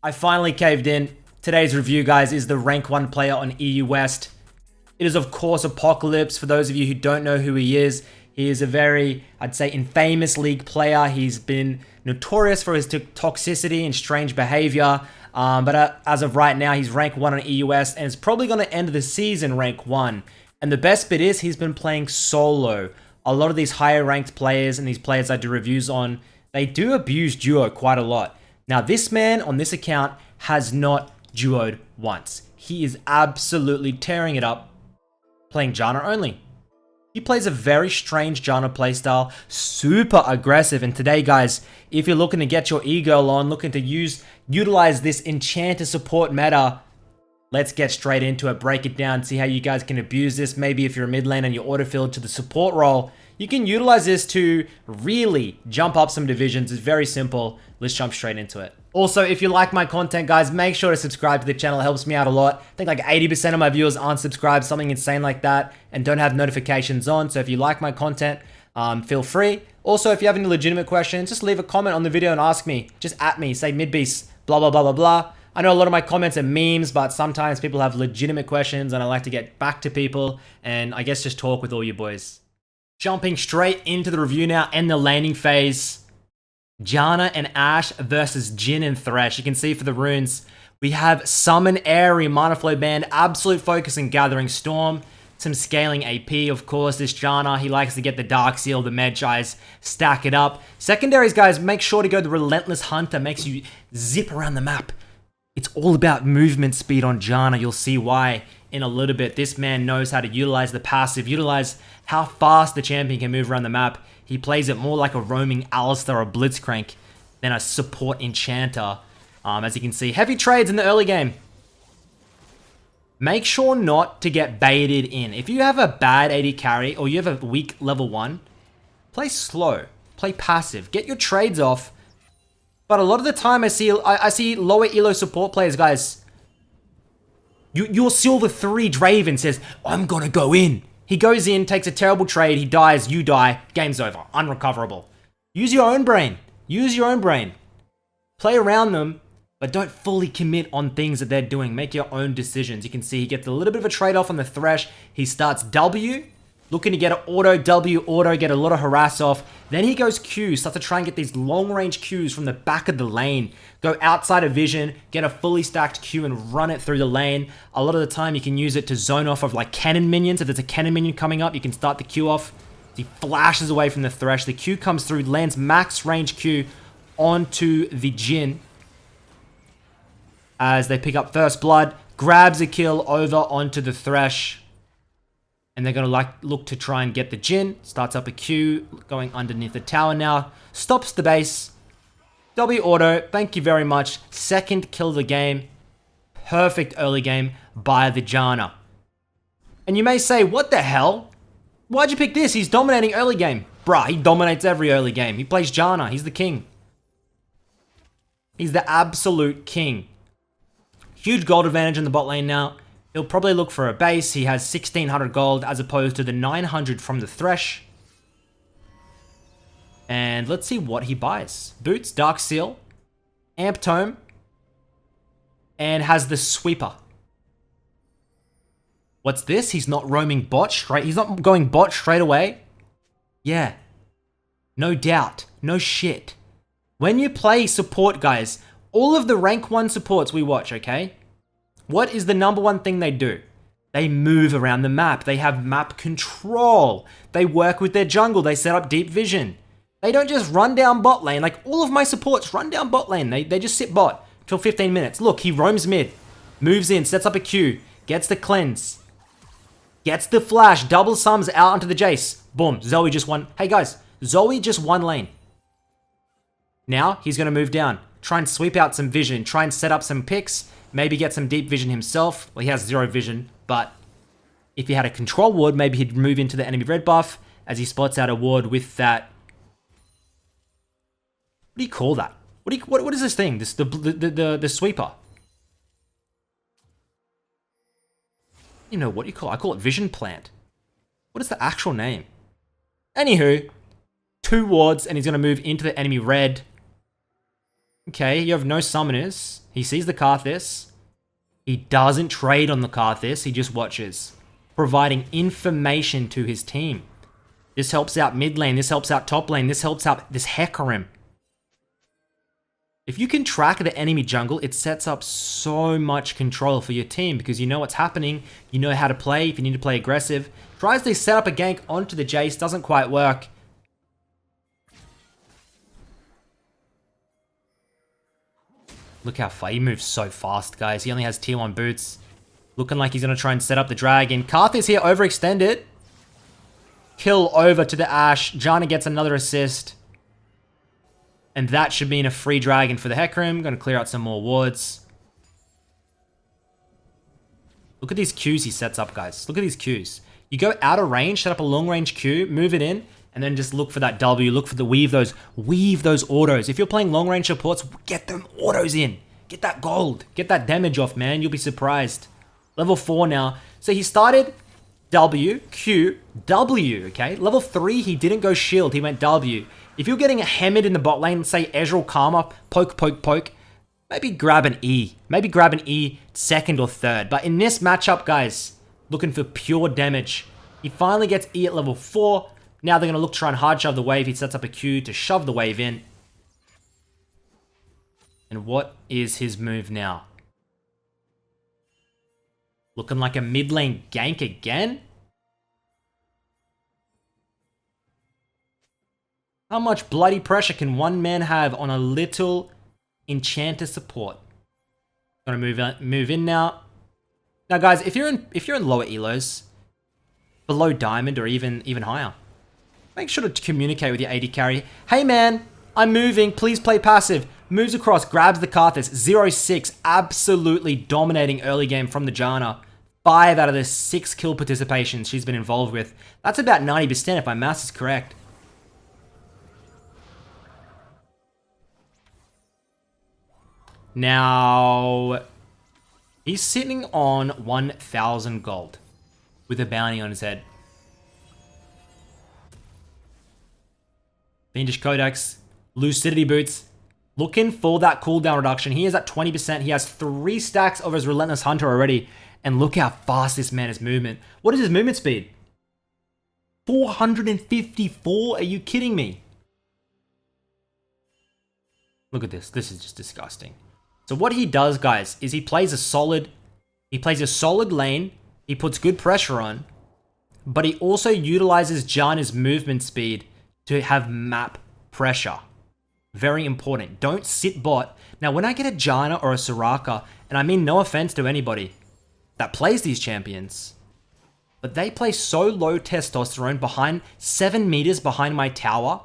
I finally caved in. Today's review, guys, is the rank 1 player on EU West. It is, of course, Ap0calypse. For those of you who don't know who he is a very, I'd say, infamous League player. He's been notorious for his toxicity and strange behavior. But as of right now, he's rank 1 on EU West, and it's probably going to end the season rank 1. And the best bit is he's been playing solo. A lot of these higher ranked players and these players I do reviews on, they do abuse duo quite a lot. Now, this man on this account has not duoed once. He is absolutely tearing it up playing Janna only. He plays a very strange Janna playstyle, super aggressive. And today, guys, if you're looking to get your e-girl on, looking to utilize this enchanter support meta, let's get straight into it, break it down, see how you guys can abuse this. Maybe if you're a mid lane and you're auto-filled to the support role, you can utilize this to really jump up some divisions. It's very simple. Let's jump straight into it. Also, if you like my content, guys, make sure to subscribe to the channel. It helps me out a lot. I think like 80% of my viewers aren't subscribed, something insane like that, and don't have notifications on. So if you like my content, feel free. Also, if you have any legitimate questions, just leave a comment on the video and ask me. Just at me, say Midbeast, blah, blah, blah, blah, blah. I know a lot of my comments are memes, but sometimes people have legitimate questions and I like to get back to people and I guess just talk with all you boys. Jumping straight into the review now and the laning phase. Janna and Ashe versus Jhin and Thresh. You can see for the runes, we have Summon Airy, Mana Flow Band, Absolute Focus and Gathering Storm. Some scaling AP, of course. This Janna, he likes to get the Dark Seal, the Medjais, stack it up. Secondaries, guys, make sure to go the Relentless Hunter. Makes you zip around the map. It's all about movement speed on Janna. You'll see why in a little bit. This man knows how to utilize the passive, utilize how fast the champion can move around the map. He plays it more like a roaming Alistar or Blitzcrank than a support enchanter. As you can see, heavy trades in the early game. Make sure not to get baited in. If you have a bad AD carry or you have a weak level 1, play slow, play passive, get your trades off. But a lot of the time I see lower elo support players, guys. Your Silver 3 Draven says, I'm gonna go in. He goes in, takes a terrible trade, he dies, you die, game's over, unrecoverable. Use your own brain. Use your own brain. Play around them, but don't fully commit on things that they're doing. Make your own decisions. You can see he gets a little bit of a trade-off on the Thresh. He starts W, looking to get an auto, W, auto, get a lot of harass off. Then he goes Q, starts to try and get these long-range Qs from the back of the lane. Go outside of vision, get a fully stacked Q and run it through the lane. A lot of the time you can use it to zone off of like cannon minions. If there's a cannon minion coming up, you can start the Q off. He flashes away from the Thresh. The Q comes through, lands max range Q onto the Jhin. As they pick up first blood, grabs a kill over onto the Thresh. And they're going to look to try and get the Jhin. Starts up a Q, going underneath the tower now. Stops the base. W auto, thank you very much. Second kill of the game. Perfect early game by the Janna. And you may say, what the hell? Why'd you pick this? He's dominating early game. Bruh, he dominates every early game. He plays Janna. He's the king. He's the absolute king. Huge gold advantage in the bot lane now. He'll probably look for a base. He has 1600 gold as opposed to the 900 from the Thresh. And let's see what he buys. Boots, Dark Seal, Amp Tome, and has the Sweeper. What's this? He's not roaming bot straight. He's not going bot straight away. Yeah. No doubt. No shit. When you play support, guys, all of the rank 1 supports we watch, okay? What is the number one thing they do? They move around the map. They have map control. They work with their jungle. They set up deep vision. They don't just run down bot lane. Like all of my supports run down bot lane. They just sit bot till 15 minutes. Look, he roams mid. Moves in, sets up a Q. Gets the cleanse. Gets the flash. Double sums out onto the Jace. Boom. Zoe just won. Hey guys, Zoe just won lane. Now he's going to move down. Try and sweep out some vision. Try and set up some picks. Maybe get some deep vision himself. Well, he has 0 vision, but if he had a control ward, maybe he'd move into the enemy red buff as he spots out a ward with that. What do you call that? What is this thing? This the sweeper. You know what you call it? I call it vision plant. What is the actual name? Anywho, 2 wards and he's going to move into the enemy red. Okay, you have no summoners. He sees the Karthus. He doesn't trade on the Karthus, he just watches, providing information to his team. This helps out mid lane, this helps out top lane, this helps out this Hecarim. If you can track the enemy jungle, it sets up so much control for your team because you know what's happening, you know how to play, if you need to play aggressive. Tries to set up a gank onto the Jace, doesn't quite work. Look how far he moves so fast, guys. He only has tier 1 boots. Looking like he's going to try and set up the dragon. Karthus here, overextended. Kill over to the Ashe. Janna gets another assist. And that should mean a free dragon for the Hecarim. Going to clear out some more wards. Look at these Qs he sets up, guys. Look at these Qs. You go out of range, set up a long range Q, move it in, and then just look for that W, look for the weave those autos. If you're playing long range supports, get them autos in. Get that gold. Get that damage off, man. You'll be surprised. Level 4 now. So he started W, Q, W, okay? Level 3, he didn't go shield. He went W. If you're getting a hammered in the bot lane, say Ezreal Karma, poke, poke, poke, maybe grab an E. Maybe grab an E second or third. But in this matchup, guys, looking for pure damage. He finally gets E at level 4. Now they're going to look to try and hard shove the wave. He sets up a Q to shove the wave in. And what is his move now? Looking like a mid lane gank again? How much bloody pressure can one man have on a little enchanter support? Gonna move in now. Now guys, if you're in lower elos, below diamond or even higher, make sure to communicate with your AD carry. Hey man, I'm moving, please play passive. Moves across, grabs the Karthus, 0-6, absolutely dominating early game from the Janna. 5 out of the 6 kill participations she's been involved with. That's about 90% if my math is correct. Now, he's sitting on 1,000 gold with a bounty on his head. Fiendish Codex, Lucidity Boots, looking for that cooldown reduction. He is at 20%. He has 3 stacks of his Relentless Hunter already. And look how fast this man is movement. What is his movement speed? 454? Are you kidding me? Look at this. This is just disgusting. So what he does, guys, is he plays a solid lane. He puts good pressure on. But he also utilizes Janna's movement speed to have map pressure. Very important. Don't sit bot. Now, when I get a Janna or a Soraka, and I mean no offense to anybody that plays these champions, but they play so low testosterone behind 7 meters behind my tower,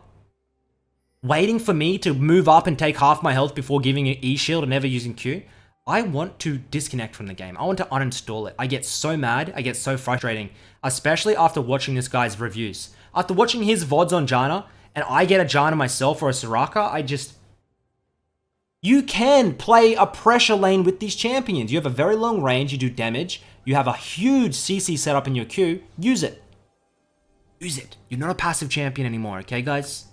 waiting for me to move up and take half my health before giving an E-shield and never using Q. I want to disconnect from the game. I want to uninstall it. I get so mad. I get so frustrating, especially after watching this guy's reviews. After watching his VODs on Janna, and I get a Janna myself or a Soraka, you can play a pressure lane with these champions. You have a very long range, you do damage, you have a huge CC setup in your queue, use it. Use it. You're not a passive champion anymore, okay guys?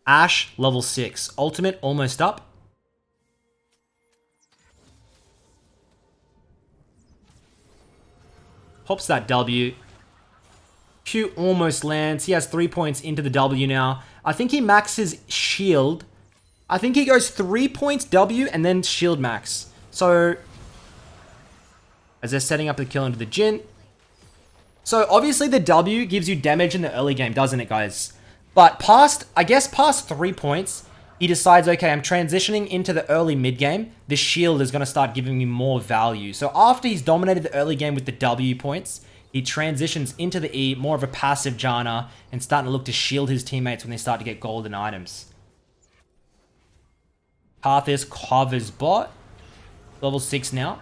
Ashe, level 6. Ultimate, almost up. Pops that W. Q almost lands. He has 3 points into the W now. I think he maxes shield. I think he goes 3 points W and then shield max. So, as they're setting up the kill into the Jhin. So, obviously the W gives you damage in the early game, doesn't it, guys? But past 3 points, he decides, okay, I'm transitioning into the early mid game. The shield is going to start giving me more value. So, after he's dominated the early game with the W points, he transitions into the E, more of a passive Janna, and starting to look to shield his teammates when they start to get golden items. Karthus covers bot. Level 6 now.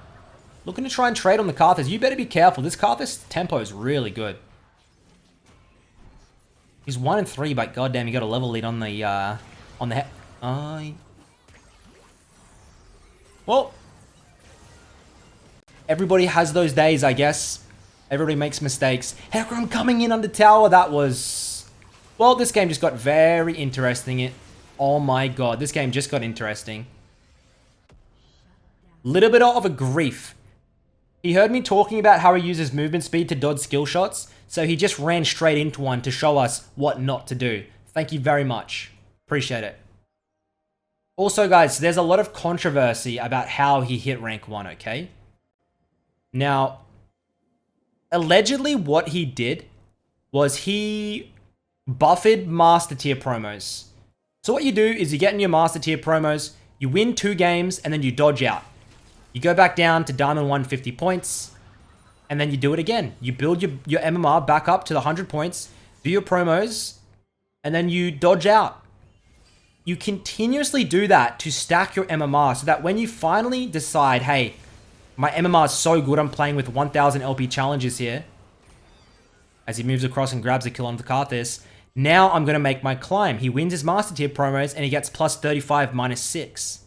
Looking to try and trade on the Karthus. You better be careful. This Karthus tempo is really good. He's 1-3, but goddamn, he got a level lead on the well, everybody has those days, I guess. Everybody makes mistakes. Hecarim coming in under tower. That was Well, this game just got very interesting. Oh my god, this game just got interesting. Little bit of a grief. He heard me talking about how he uses movement speed to dodge skill shots, so he just ran straight into one to show us what not to do. Thank you very much. Appreciate it. Also, guys, there's a lot of controversy about how he hit rank 1, okay? Now, allegedly what he did was he buffed master tier promos. So what you do is you get in your master tier promos, you win 2 games, and then you dodge out. You go back down to Diamond 150 points, and then you do it again. You build your MMR back up to the 100 points, do your promos, and then you dodge out. You continuously do that to stack your MMR so that when you finally decide, hey, my MMR is so good, I'm playing with 1000 LP challenges here, as he moves across and grabs a kill on the Karthus, now I'm going to make my climb. He wins his master tier promos and he gets plus 35 minus 6.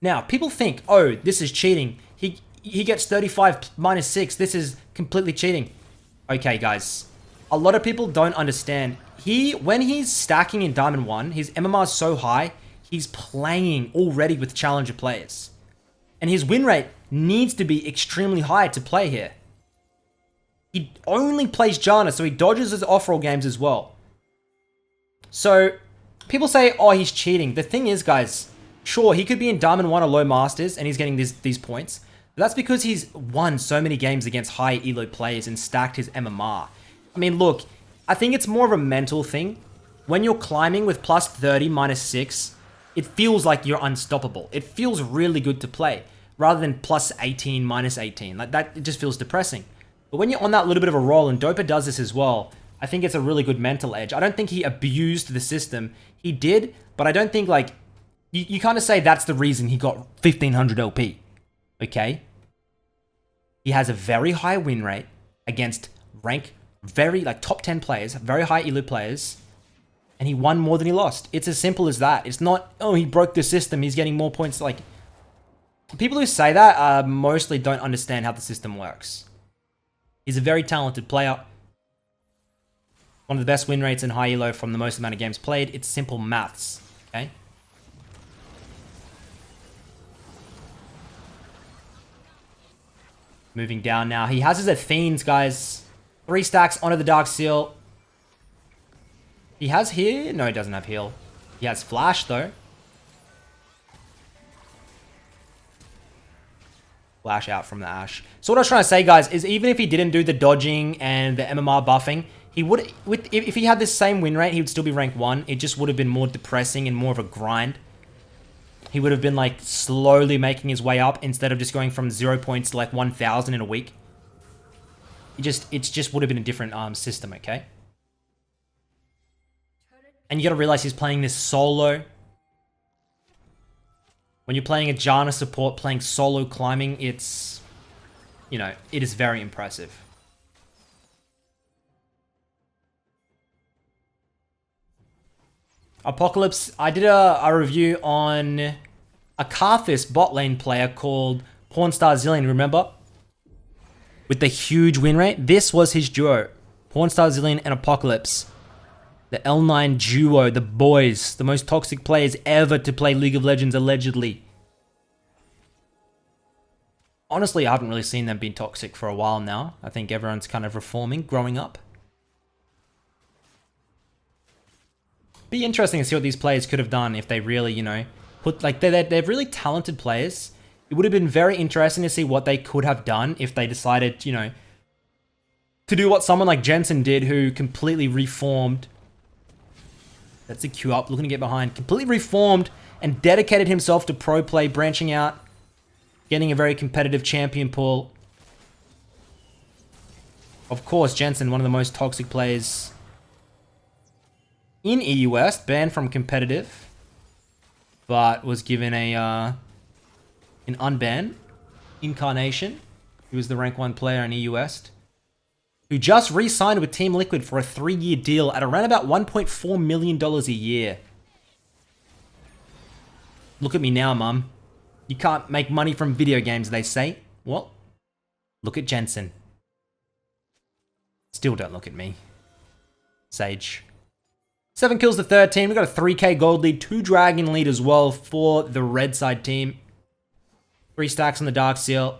Now, people think, oh, this is cheating. He gets 35 minus 6. This is completely cheating. Okay, guys. A lot of people don't understand. When he's stacking in Diamond 1, his MMR is so high, he's playing already with challenger players. And his win rate needs to be extremely high to play here. He only plays Janna, so he dodges his off-roll games as well. So, people say, oh, he's cheating. The thing is, guys, sure, he could be in Diamond 1 or low Masters, and he's getting these points. But that's because he's won so many games against high elo players and stacked his MMR. I mean, look, I think it's more of a mental thing. When you're climbing with plus 30 minus 6, it feels like you're unstoppable. It feels really good to play, rather than plus 18 minus 18. Like that, it just feels depressing. But when you're on that little bit of a roll, and Dopa does this as well, I think it's a really good mental edge. I don't think he abused the system. He did, but I don't think, like, you kind of say that's the reason he got 1500 LP. Okay? He has a very high win rate against top 10 players, very high elo players, and he won more than he lost. It's as simple as that. It's not, oh, he broke the system, he's getting more points. Like, people who say that mostly don't understand how the system works. He's a very talented player. One of the best win rates in high elo from the most amount of games played. It's simple maths, okay? Moving down now. He has his Athenes, guys. 3 stacks onto the Dark Seal. He has here? No, he doesn't have heal. He has Flash, though. Flash out from the Ashe. So what I was trying to say, guys, is even if he didn't do the dodging and the MMR buffing, he would, if he had this same win rate, he would still be rank 1. It just would have been more depressing and more of a grind. He would have been, like, slowly making his way up instead of just going from 0 points to, like, 1,000 in a week. It just would have been a different system, okay? And you gotta realize he's playing this solo. When you're playing a Janna support, playing solo climbing, it's, you know, it is very impressive. Ap0calypse, I did a review on a Karthus bot lane player called Pornstar Zillion, remember? With the huge win rate. This was his duo. Pornstar Zillion and Ap0calypse. The L9 duo, the boys, the most toxic players ever to play League of Legends, allegedly. Honestly, I haven't really seen them being toxic for a while now. I think everyone's kind of reforming, growing up. Be interesting to see what these players could have done if they really, you know, they're really talented players. It would have been very interesting to see what they could have done if they decided, you know, to do what someone like Jensen did, who completely reformed. That's a queue up, looking to get behind. Completely reformed and dedicated himself to pro play, branching out, getting a very competitive champion pool. Of course, Jensen, one of the most toxic players in EU West, banned from competitive, but was given an unban. Incarnation, who was the rank 1 player in EU West, who just re-signed with Team Liquid for a 3-year deal at around about $1.4 million a year. Look at me now, mum. You can't make money from video games, they say. Well, look at Jensen. Still don't look at me. Sage. 7 kills to 13. We've got a 3k gold lead, 2 dragon lead as well for the red side team. 3 stacks on the Dark Seal.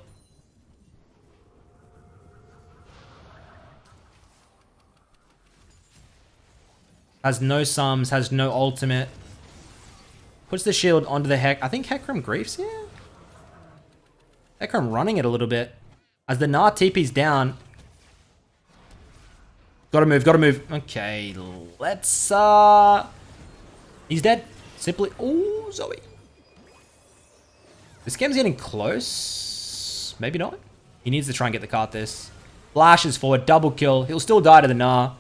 Has no sums, has no ultimate. Puts the shield onto the Heck. I think Hecarim griefs here. Hecarim running it a little bit. As the Gnar TP's down. Gotta move, gotta move. Okay, let's, he's dead. Simply, oh, Zoe. This game's getting close. Maybe not. He needs to try and get the cart this. Flashes forward, double kill. He'll still die to the Gnar.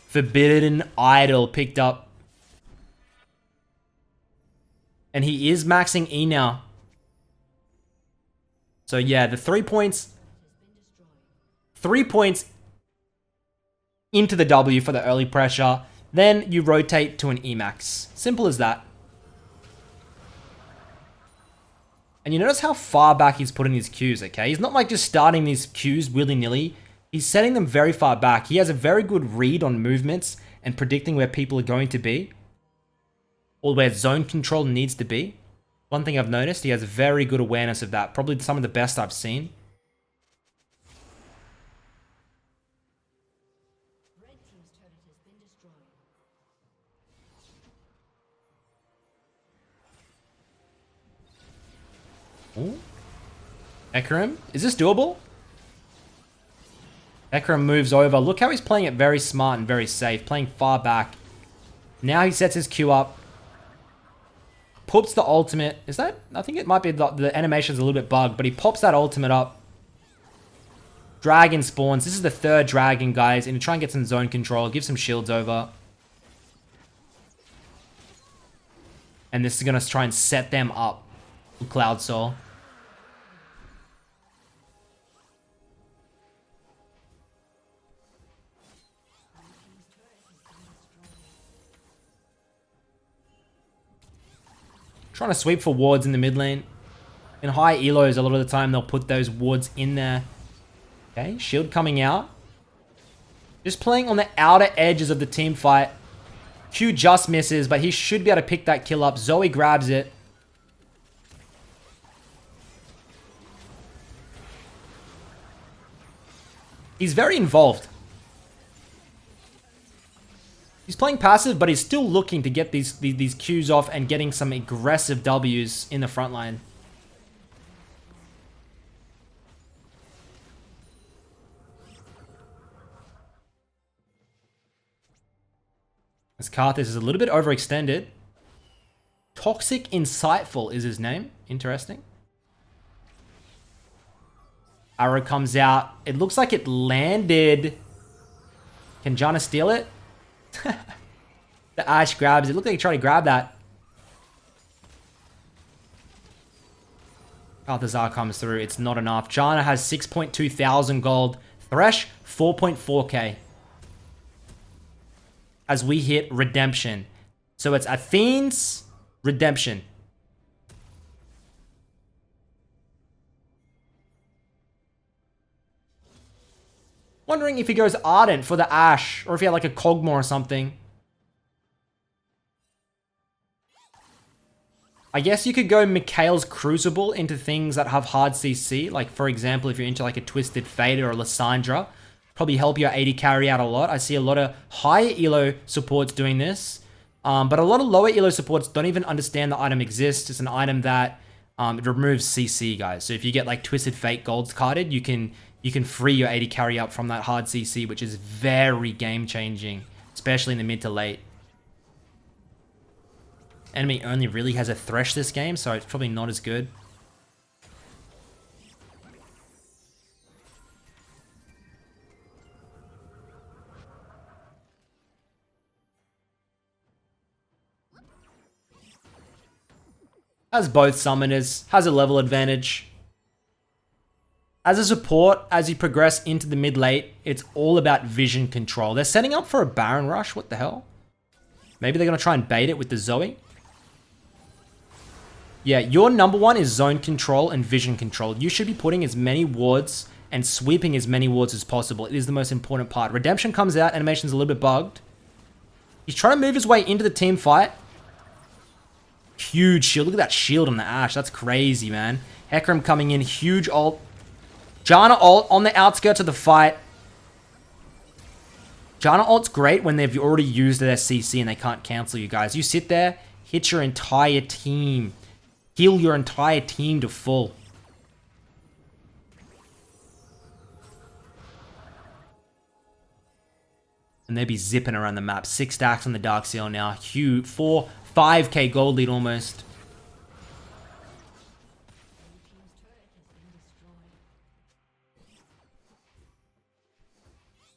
Forbidden Idol picked up. And he is maxing E now. So yeah, the 3 points. 3 points into the W for the early pressure. Then you rotate to an E max. Simple as that. And you notice how far back he's putting his Qs, okay? He's not like just starting these Qs willy-nilly. He's setting them very far back. He has a very good read on movements and predicting where people are going to be. Or where zone control needs to be. One thing I've noticed, he has very good awareness of that. Probably some of the best I've seen. Ooh. Hecarim, is this doable? Hecarim moves over. Look how he's playing it very smart and very safe. Playing far back. Now he sets his Q up. Puts the ultimate. Is that? I think it might be the animation's a little bit bugged, but he pops that ultimate up. Dragon spawns. This is the 3rd dragon, guys. And try and get some zone control. Give some shields over. And this is going to try and set them up. Cloud Soul. Trying to sweep for wards in the mid lane. In high elos, a lot of the time they'll put those wards in there. Okay, shield coming out. Just playing on the outer edges of the team fight. Q just misses, but he should be able to pick that kill up. Zoe grabs it. He's very involved. He's playing passive, but he's still looking to get these Qs off and getting some aggressive Ws in the front line. This Karthus is a little bit overextended. Toxic Insightful is his name. Interesting. Arrow comes out. It looks like it landed. Can Janna steal it? The Ashe grabs it. Looked like he tried to grab that. Balthazar comes through. It's not enough. Janna has 6.2 thousand gold. Thresh, 4.4k. As we hit Redemption. So it's Athene's Redemption. Wondering if he goes Ardent for the Ashe, or if he had like a Kog'Maw or something. I guess you could go Mikael's Crucible into things that have hard CC. Like, for example, if you're into like a Twisted Fate or a Lysandra. Probably help your AD carry out a lot. I see a lot of higher elo supports doing this. But a lot of lower elo supports don't even understand the item exists. It's an item that it removes CC, guys. So if you get like Twisted Fate golds carded, you can free your AD carry up from that hard CC, which is very game changing, especially in the mid to late. Enemy only really has a Thresh this game, so it's probably not as good. Has both summoners, has a level advantage. As a support, as you progress into the mid-late, it's all about vision control. They're setting up for a Baron Rush, what the hell? Maybe they're going to try and bait it with the Zoe? Yeah, your number one is zone control and vision control. You should be putting as many wards and sweeping as many wards as possible. It is the most important part. Redemption comes out. Animation's a little bit bugged. He's trying to move his way into the team fight. Huge shield. Look at that shield on the Ashe. That's crazy, man. Hecarim coming in. Huge ult. Janna ult on the outskirts of the fight. Janna ult's great when they've already used their CC and they can't cancel you guys. You sit there, hit your entire team. Heal your entire team to full. And they'd be zipping around the map. 6 stacks on the Dark Seal now. Huge. 5k gold lead almost.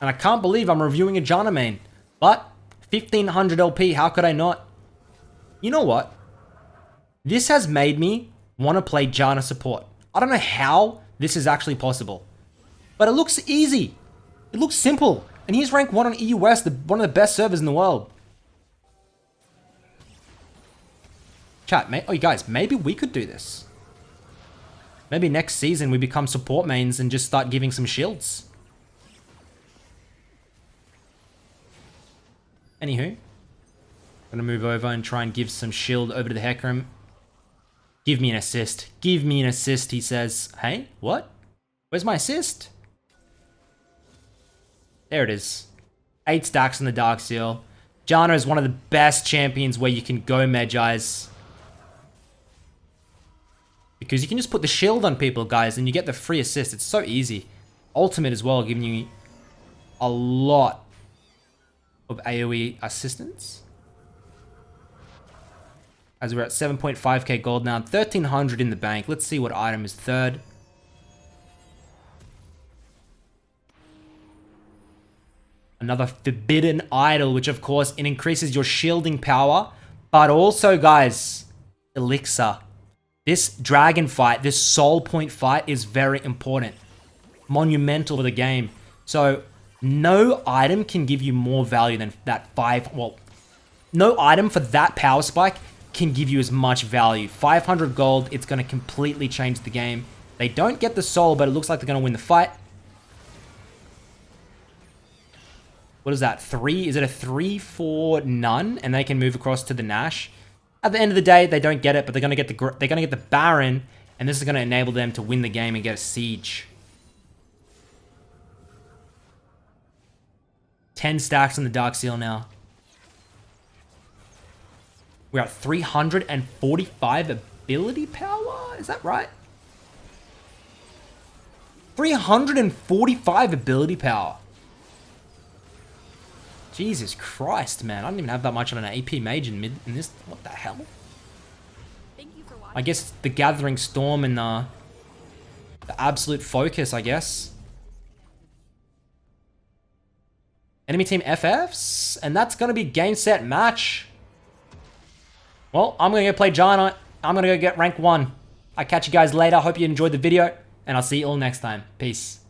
And I can't believe I'm reviewing a Janna main. But 1500 LP, how could I not? You know what? This has made me want to play Janna support. I don't know how this is actually possible. But it looks easy. It looks simple. And he's rank 1 on EU West, one of the best servers in the world. Chat, oh, you guys, maybe we could do this. Maybe next season we become support mains and just start giving some shields. Anywho, I'm gonna move over and try and give some shield over to the Hecarim. Give me an assist. Give me an assist, he says. Hey, what? Where's my assist? There it is. 8 stacks on the Dark Seal. Janna is one of the best champions where you can go Magi's. Because you can just put the shield on people, guys, and you get the free assist. It's so easy. Ultimate as well, giving you a lot of AoE assistance. As we're at 7.5k gold now, 1300 in the bank. Let's see what item is third. Another forbidden idol, which of course it increases your shielding power, but also, guys, elixir. This dragon fight, this soul point fight is very important. Monumental for the game. So no item can give you more value than that no item for that power spike can give you as much value. 500 gold, it's going to completely change the game. They don't get the soul, but it looks like they're going to win the fight. What is that? 3? Is it a 3 for none? And they can move across to the Nash. At the end of the day, they don't get it, but they're gonna get the Baron, and this is gonna enable them to win the game and get a siege. 10 stacks on the Dark Seal now. We're at 345 ability power. Is that right? 345 ability power. Jesus Christ, man. I don't even have that much on an AP mage in this. What the hell? I guess it's the Gathering Storm and the absolute focus, I guess. Enemy team FFs. And that's going to be game, set, match. Well, I'm going to go play Janna. I'm going to go get rank 1. I'll catch you guys later. Hope you enjoyed the video. And I'll see you all next time. Peace.